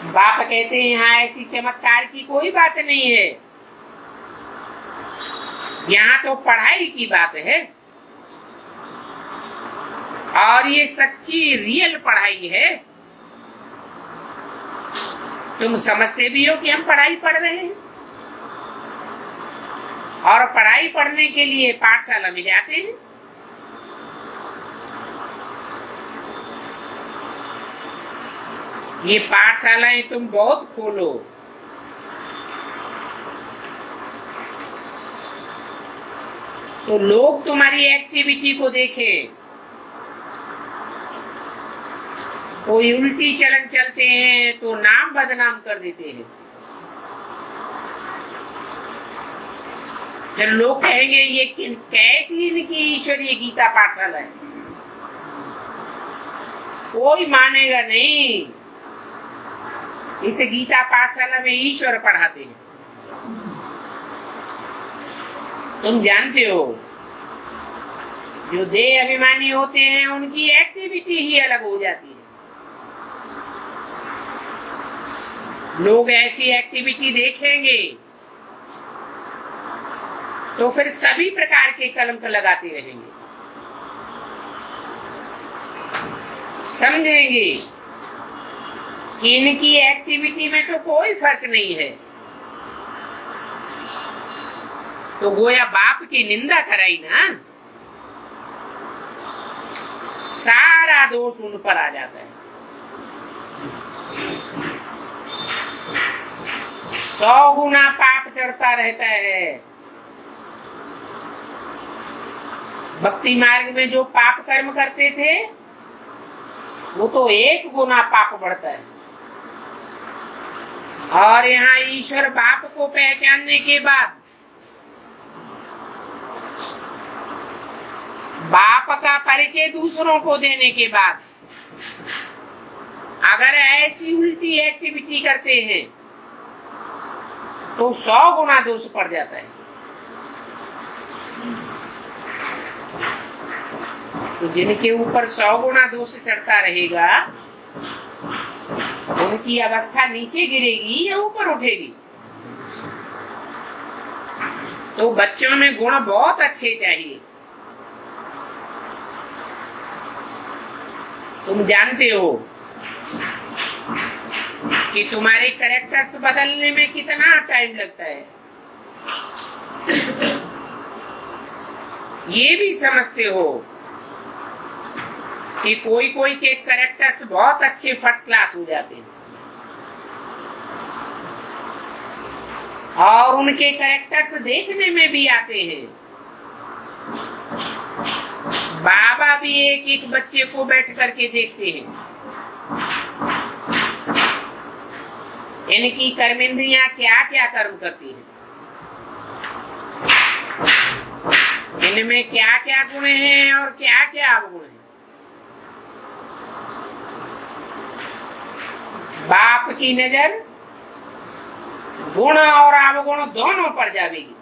बाप कहते हैं यहाँ ऐसी चमत्कार की कोई बात नहीं है, यहाँ तो पढ़ाई की बात है और ये सच्ची रियल पढ़ाई है। तुम समझते भी हो कि हम पढ़ाई पढ़ रहे हैं और पढ़ाई पढ़ने के लिए पाठशाला में जाते हैं। ये पाठशालाएं तुम बहुत खोलो, तो लोग तुम्हारी एक्टिविटी को देखें। कोई उल्टी चलन चलते हैं तो नाम बदनाम कर देते हैं, फिर लोग कहेंगे ये कैसी इनकी ईश्वरीय गीता पाठशाला है। कोई मानेगा नहीं, इस गीता पाठशाला में ईश्वर पढ़ाते हैं। तुम जानते हो जो देह अभिमानी होते हैं उनकी एक्टिविटी ही अलग हो जाती है। लोग ऐसी एक्टिविटी देखेंगे तो फिर सभी प्रकार के कलंक लगाते रहेंगे, समझेंगे कि इनकी एक्टिविटी में तो कोई फर्क नहीं है, तो गोया बाप की निंदा कराई ना, सारा दोष उन पर आ जाता है। 100 गुना पाप चढ़ता रहता है। भक्ति मार्ग में जो पाप कर्म करते थे वो तो 1 गुना पाप बढ़ता है, और यहाँ ईश्वर बाप को पहचानने के बाद, बाप का परिचय दूसरों को देने के बाद अगर ऐसी उल्टी एक्टिविटी करते हैं तो 100 गुना दोष पड़ जाता है। तो जिनके ऊपर 100 गुना दोष चढ़ता रहेगा उनकी अवस्था नीचे गिरेगी या ऊपर उठेगी। तो बच्चों में गुण बहुत अच्छे चाहिए। तुम जानते हो कि तुम्हारे कैरेक्टर्स बदलने में कितना टाइम लगता है, ये भी समझते हो कि कोई कोई के कैरेक्टर्स बहुत अच्छे फर्स्ट क्लास हो जाते हैं और उनके कैरेक्टर्स देखने में भी आते हैं। बाबा भी एक एक बच्चे को बैठ करके देखते हैं, इनकी कर्मेंद्रियां क्या क्या कर्म करती हैं, इनमें क्या क्या गुण हैं और क्या क्या अवगुण हैं। बाप की नजर गुण और अवगुण दोनों पर जाएगी।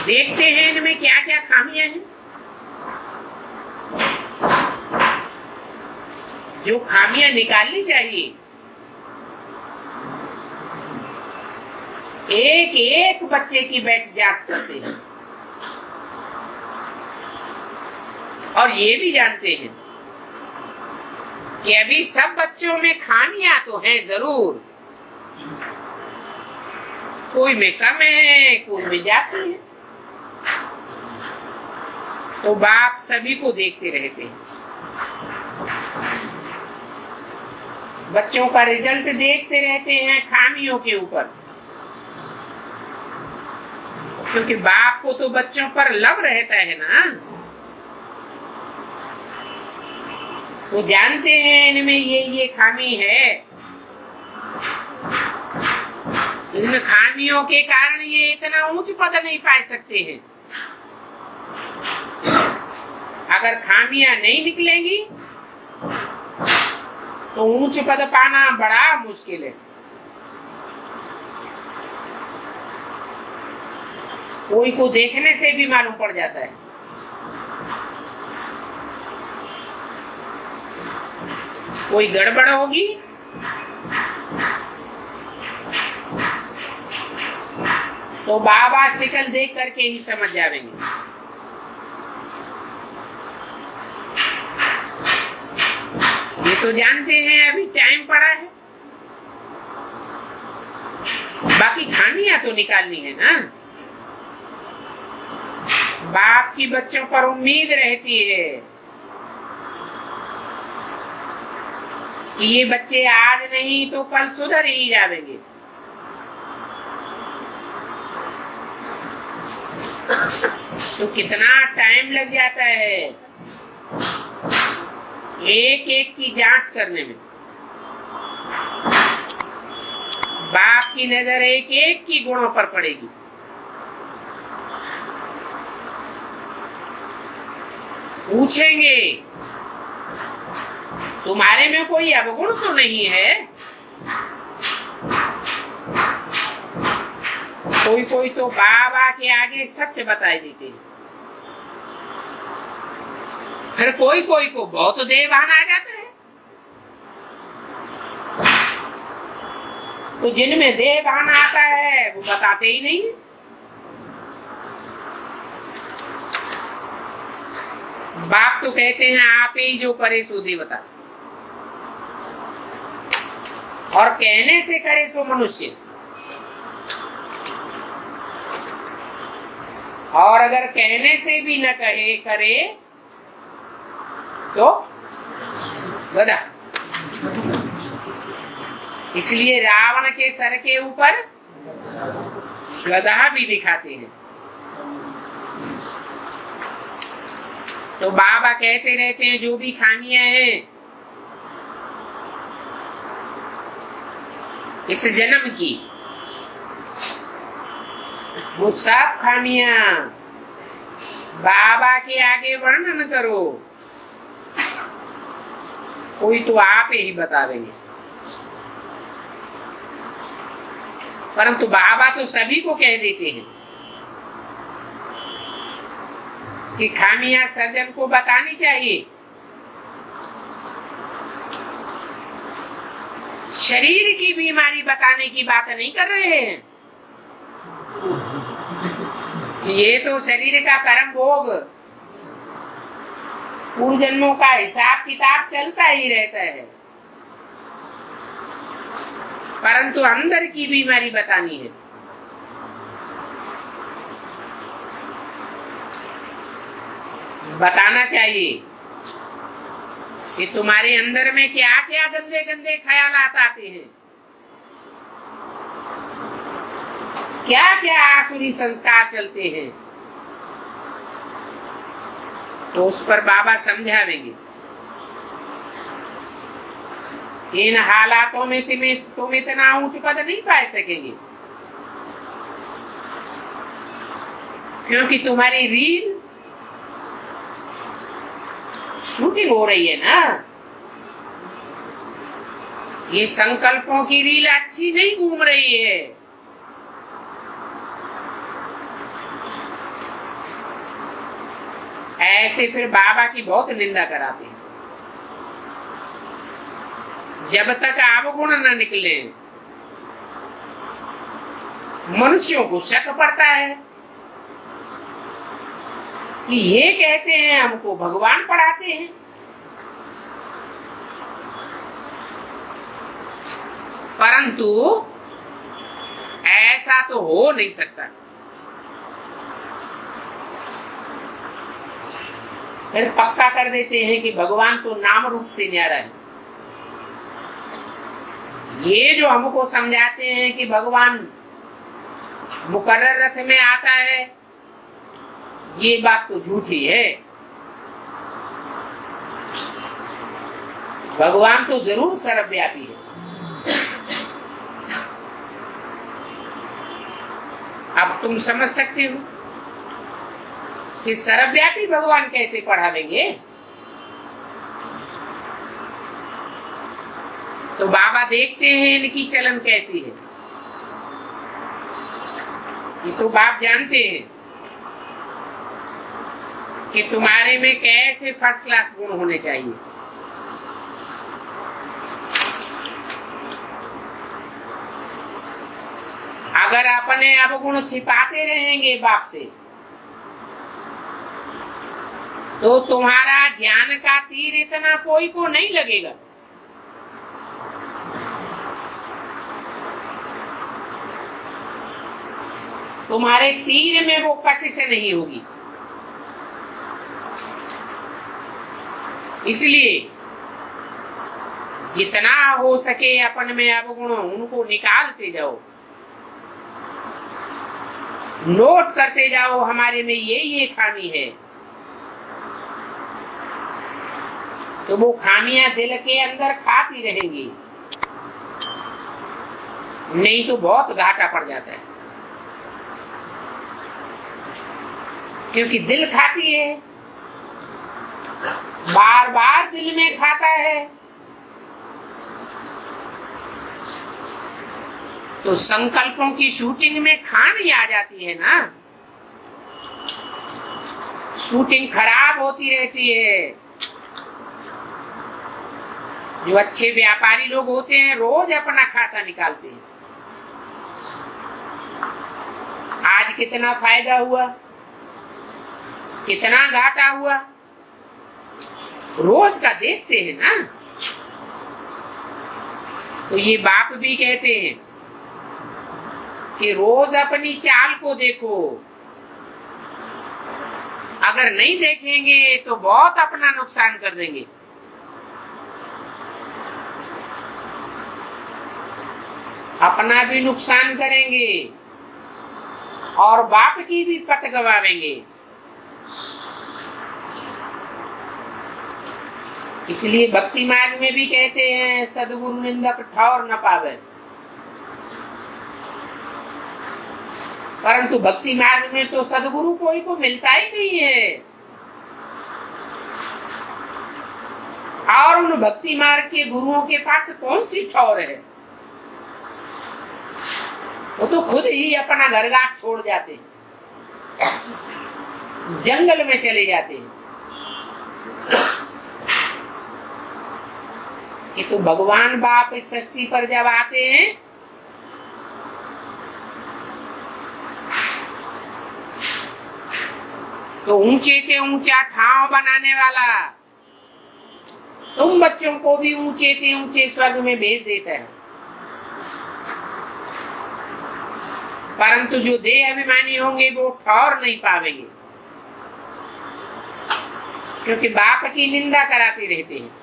देखते हैं इनमें क्या क्या खामियां हैं, जो खामियां निकालनी चाहिए। एक एक बच्चे की बैठ जांच करते हैं और ये भी जानते हैं कि अभी सब बच्चों में खामियां तो हैं जरूर, कोई में कम है कोई में जास्ती है। तो बाप सभी को देखते रहते हैं, बच्चों का रिजल्ट देखते रहते हैं खामियों के ऊपर, क्योंकि बाप को तो बच्चों पर लव रहता है ना। तो जानते हैं इनमें ये खामी है, इन खामियों के कारण ये इतना ऊंच पद नहीं पा सकते हैं। अगर खामियां नहीं निकलेंगी तो ऊंच पद पाना बड़ा मुश्किल है। कोई को देखने से भी मालूम पड़ जाता है। कोई गड़बड़ होगी तो बाबा शिकल देख करके ही समझ जाएंगे। ये तो जानते हैं अभी टाइम पड़ा है, बाकी खामियां तो निकालनी है ना। बाप की बच्चों पर उम्मीद रहती है कि ये बच्चे आज नहीं तो कल सुधर ही जाएंगे। तो कितना टाइम लग जाता है एक एक की जांच करने में। बाप की नजर एक एक की गुणों पर पड़ेगी। पूछेंगे तुम्हारे में कोई अवगुण तो नहीं है? कोई कोई तो बाबा के आगे सच बताई देते हैं, फिर कोई कोई को बहुत देवान आ जाता है। तो जिनमें देवान आता है वो बताते ही नहीं। बाप तो कहते हैं आप ही जो करे सो देवता, और कहने से करे सो मनुष्य, और अगर कहने से भी न कहे करे तो गधा। इसलिए रावण के सर के ऊपर गधा भी दिखाते हैं। तो बाबा कहते रहते हैं जो भी खामियां हैं इस जन्म की, वो सब खामियां बाबा के आगे वर्णन करो। कोई तो आप ही बता देंगे, परंतु बाबा तो सभी को कह देते हैं कि खामियां सर्जन को बतानी चाहिए। शरीर की बीमारी बताने की बात नहीं कर रहे हैं। ये तो शरीर का कर्म भोग, पूर्व जन्मों का हिसाब किताब चलता ही रहता है, परंतु अंदर की बीमारी बतानी है। बताना चाहिए कि तुम्हारे अंदर में क्या क्या गंदे गंदे ख्यालात आते हैं, क्या क्या आसुरी संस्कार चलते हैं। तो उस पर बाबा समझावेंगे। इन हालातों में तुम इतना ऊंच पद नहीं पा सकेंगे, क्योंकि तुम्हारी रील शूटिंग हो रही है ना। ये संकल्पों की रील अच्छी नहीं घूम रही है। ऐसे फिर बाबा की बहुत निंदा कराते हैं। जब तक अवगुण न निकले मनुष्यों को शक पड़ता है कि ये कहते हैं हमको भगवान पढ़ाते हैं। परंतु ऐसा तो हो नहीं सकता। फिर पक्का कर देते हैं कि भगवान तो नाम रूप से न्यारा है। ये जो हमको समझाते हैं कि भगवान मुकर्रर रथ में आता है, ये बात तो झूठी है। भगवान तो जरूर सर्वव्यापी है। अब तुम समझ सकते हो कि सर्वव्यापी भगवान कैसे पढ़ावेंगे। तो बाबा देखते हैं इनकी चलन कैसी है। ये तो बाप जानते हैं कि तुम्हारे में कैसे फर्स्ट क्लास गुण होने चाहिए। अगर अपने अवगुण छिपाते रहेंगे बाप से, तो तुम्हारा ज्ञान का तीर इतना कोई को नहीं लगेगा। तुम्हारे तीर में वो कशिश नहीं होगी। इसलिए जितना हो सके अपन में अवगुण उनको निकालते जाओ, नोट करते जाओ हमारे में ये खामी है, तो वो खामियां दिल के अंदर खाती रहेंगी, नहीं तो बहुत घाटा पड़ जाता है। क्योंकि दिल खाती है, बार बार दिल में खाता है, तो संकल्पों की शूटिंग में खामी आ जाती है ना, शूटिंग खराब होती रहती है। जो अच्छे व्यापारी लोग होते हैं रोज अपना खाता निकालते हैं, आज कितना फायदा हुआ, कितना घाटा हुआ, रोज का देखते हैं ना। तो ये बाप भी कहते हैं कि रोज अपनी चाल को देखो, अगर नहीं देखेंगे तो बहुत अपना नुकसान कर देंगे। अपना भी नुकसान करेंगे और बाप की भी पत गवावेंगे। इसलिए भक्ति मार्ग में भी कहते हैं सदगुरु निंदक ठौर न पावे, परंतु भक्ति मार्ग में तो सदगुरु कोई को मिलता ही नहीं है। और उन भक्ति मार्ग के गुरुओं के पास कौन सी ठौर है, वो तो खुद ही अपना घर घाट छोड़ जाते हैं, जंगल में चले जाते हैं। कि तो भगवान बाप इस सृष्टि पर जब आते हैं तो ऊंचे के ऊंचा ठाव बनाने वाला तुम बच्चों को भी ऊंचे के ऊंचे स्वर्ग में भेज देता है। परंतु जो देह अभिमानी होंगे वो ठौर नहीं पावेंगे, क्योंकि बाप की निंदा कराते रहते हैं।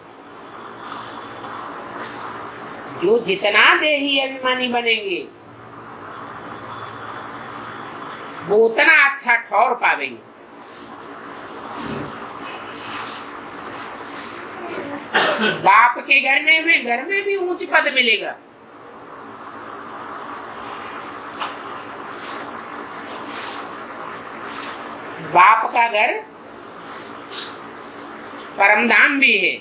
जो जितना देही अभिमानी बनेंगे वो उतना अच्छा ठौर पावेंगे। बाप के घर में भी ऊंच पद मिलेगा, बाप का घर परमधाम भी है,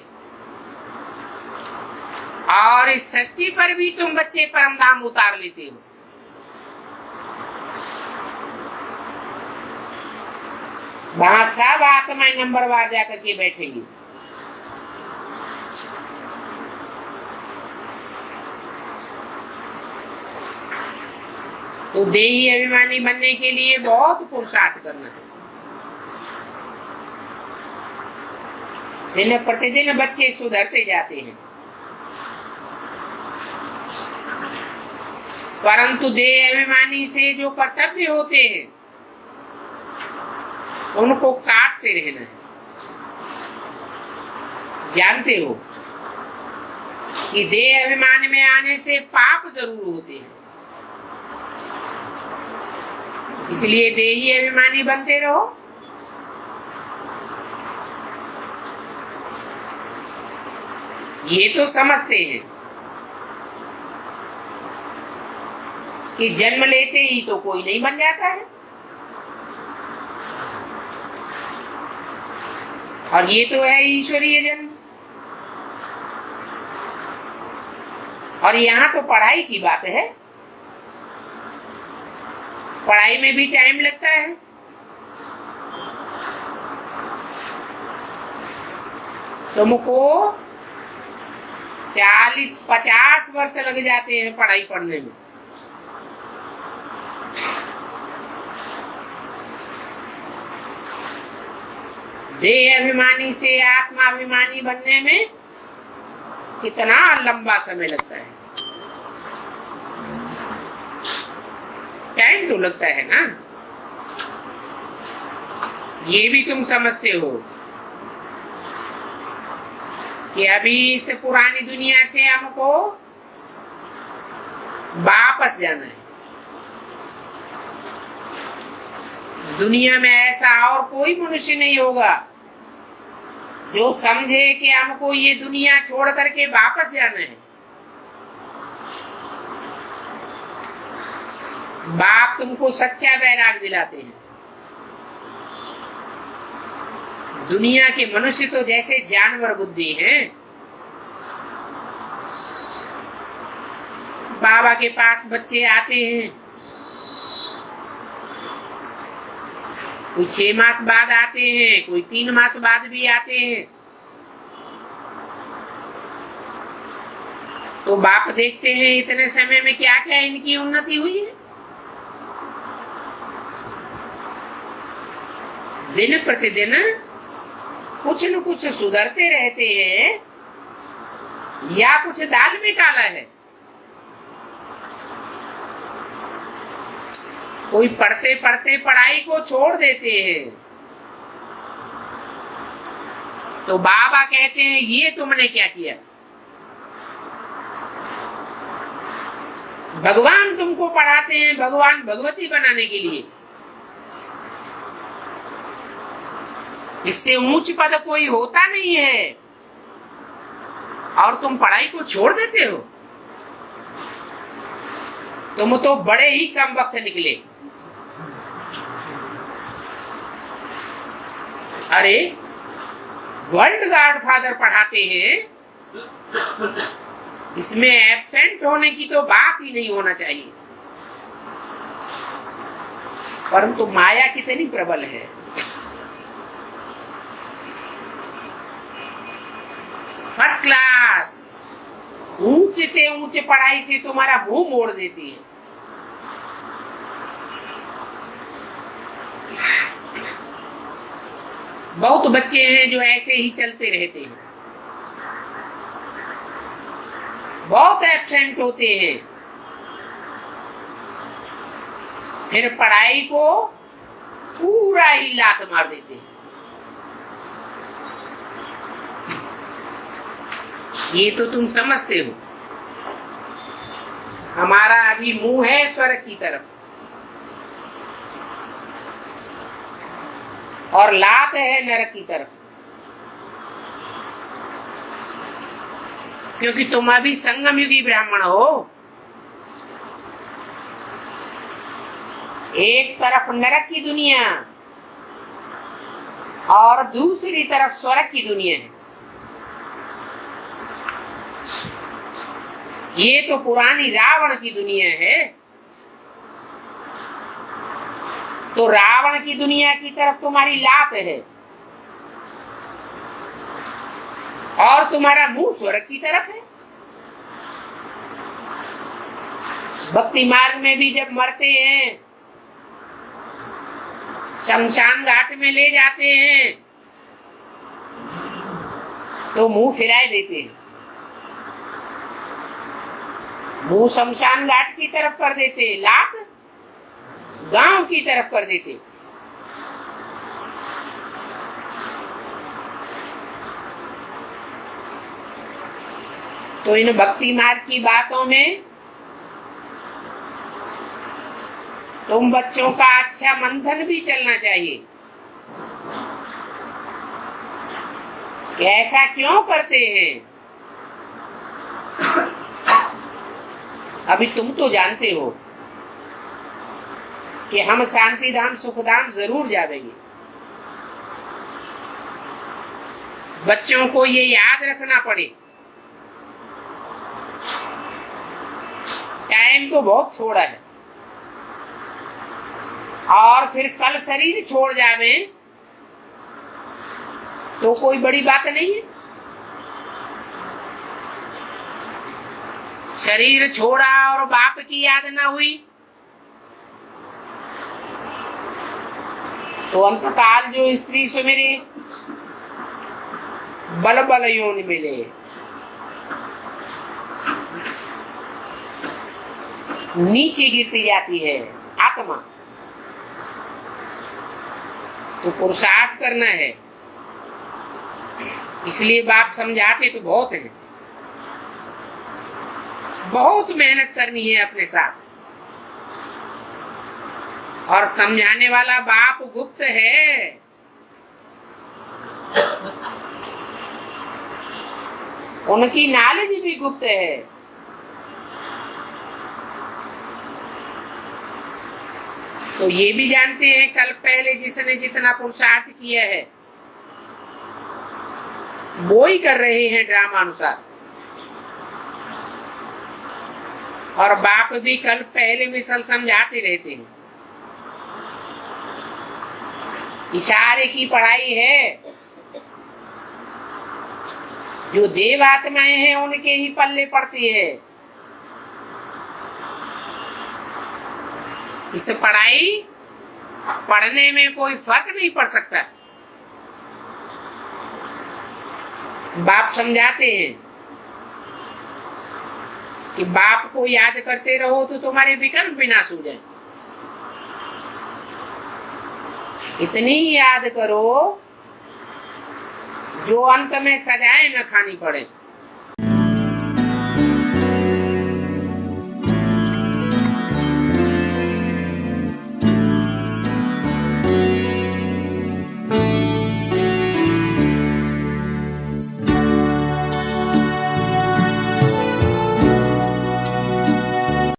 और इस सृष्टि पर भी तुम बच्चे परमधाम उतार लेते हो। वहां सब आत्माएं नंबरवार जाकर के बैठेंगी। तो देही अभिमानी बनने के लिए बहुत पुरुषार्थ करना है। दिन प्रतिदिन बच्चे सुधरते जाते हैं, परंतु देह अभिमानी से जो कर्तव्य होते हैं उनको काटते रहना है। जानते हो कि देह अभिमान में आने से पाप जरूर होते हैं, इसलिए देही अभिमानी बनते रहो। ये तो समझते हैं कि जन्म लेते ही तो कोई नहीं बन जाता है, और ये तो है ईश्वरीय जन्म। और यहाँ तो पढ़ाई की बात है, पढ़ाई में भी टाइम लगता है। तुमको 40-50 वर्ष लग जाते हैं पढ़ाई पढ़ने में, देह अभिमानी से आत्मा अभिमानी बनने में कितना लंबा समय लगता है, टाइम तो लगता है ना। ये भी तुम समझते हो कि अभी इस पुरानी दुनिया से हमको वापस जाना है। दुनिया में ऐसा और कोई मनुष्य नहीं होगा जो समझे कि हमको ये दुनिया छोड़ करके वापस जाना है। बाप तुमको सच्चा वैराग दिलाते हैं। दुनिया के मनुष्य तो जैसे जानवर बुद्धि हैं। बाबा के पास बच्चे आते हैं, कोई 6 मास बाद आते हैं, कोई 3 मास बाद भी आते हैं। तो बाप देखते हैं इतने समय में क्या क्या इनकी उन्नति हुई है। दिन प्रतिदिन कुछ न कुछ सुधरते रहते हैं, या कुछ दाल में काला है। कोई पढ़ते पढ़ते पढ़ाई को छोड़ देते हैं, तो बाबा कहते हैं ये तुमने क्या किया। भगवान तुमको पढ़ाते हैं भगवान भगवती बनाने के लिए। इससे ऊंच पद कोई होता नहीं है, और तुम पढ़ाई को छोड़ देते हो। तुम तो बड़े ही कम वक्त निकले। अरे वर्ल्ड गॉडफादर पढ़ाते हैं, इसमें एब्सेंट होने की तो बात ही नहीं होना चाहिए। परंतु माया कितनी प्रबल है। फर्स्ट क्लास ऊंचे ऊंचे पढ़ाई से तुम्हारा मुंह मोड़ देती है। बहुत बच्चे हैं जो ऐसे ही चलते रहते हैं, बहुत एब्सेंट होते हैं, फिर पढ़ाई को पूरा ही लात मार देते हैं। ये तो तुम समझते हो। हमारा अभी मुंह है स्वर्ग की तरफ, और लात है नरक की तरफ, क्योंकि तुम अभी संगम युगी ब्राह्मण हो। एक तरफ नरक की दुनिया और दूसरी तरफ स्वर्ग की दुनिया है। ये तो पुरानी रावण की दुनिया है। तो रावण की दुनिया की तरफ तुम्हारी लात है, और तुम्हारा मुंह स्वर्ग की तरफ है। भक्ति मार्ग में भी जब मरते हैं, शमशान घाट में ले जाते हैं, तो मुंह फिराए देते हैं। मुंह शमशान घाट की तरफ कर देते, लात गांव की तरफ कर देते। तो इन भक्ति मार्ग की बातों में तुम बच्चों का अच्छा मंथन भी चलना चाहिए कि ऐसा क्यों करते हैं। अभी तुम तो जानते हो कि हम शांति धाम सुख धाम जरूर जाएंगे। बच्चों को ये याद रखना पड़े, टाइम तो बहुत थोड़ा है, और फिर कल शरीर छोड़ जावे तो कोई बड़ी बात नहीं है। शरीर छोड़ा और बाप की याद ना हुई तो अंतकाल जो स्त्री सुमिरे बल बल योनि मिले। नीचे गिरती जाती है आत्मा। तो पुरुषार्थ करना है, इसलिए बाप समझाते तो बहुत है, बहुत मेहनत करनी है अपने साथ। और समझाने वाला बाप गुप्त है, उनकी नॉलेज भी गुप्त है। तो ये भी जानते हैं कल पहले जिसने जितना पुरुषार्थ किया है वो ही कर रहे हैं ड्रामा अनुसार। और बाप भी कल पहले मिसल समझाते रहते हैं। इशारे की पढ़ाई है, जो देव आत्माएं हैं उनके ही पल्ले पड़ती है। इस पढ़ाई पढ़ने में कोई फर्क नहीं पड़ सकता। बाप समझाते हैं कि बाप को याद करते रहो तो तुम्हारे विकल्प विनाश हो जाए। इतनी याद करो जो अंत में सजाएं न खानी पड़े।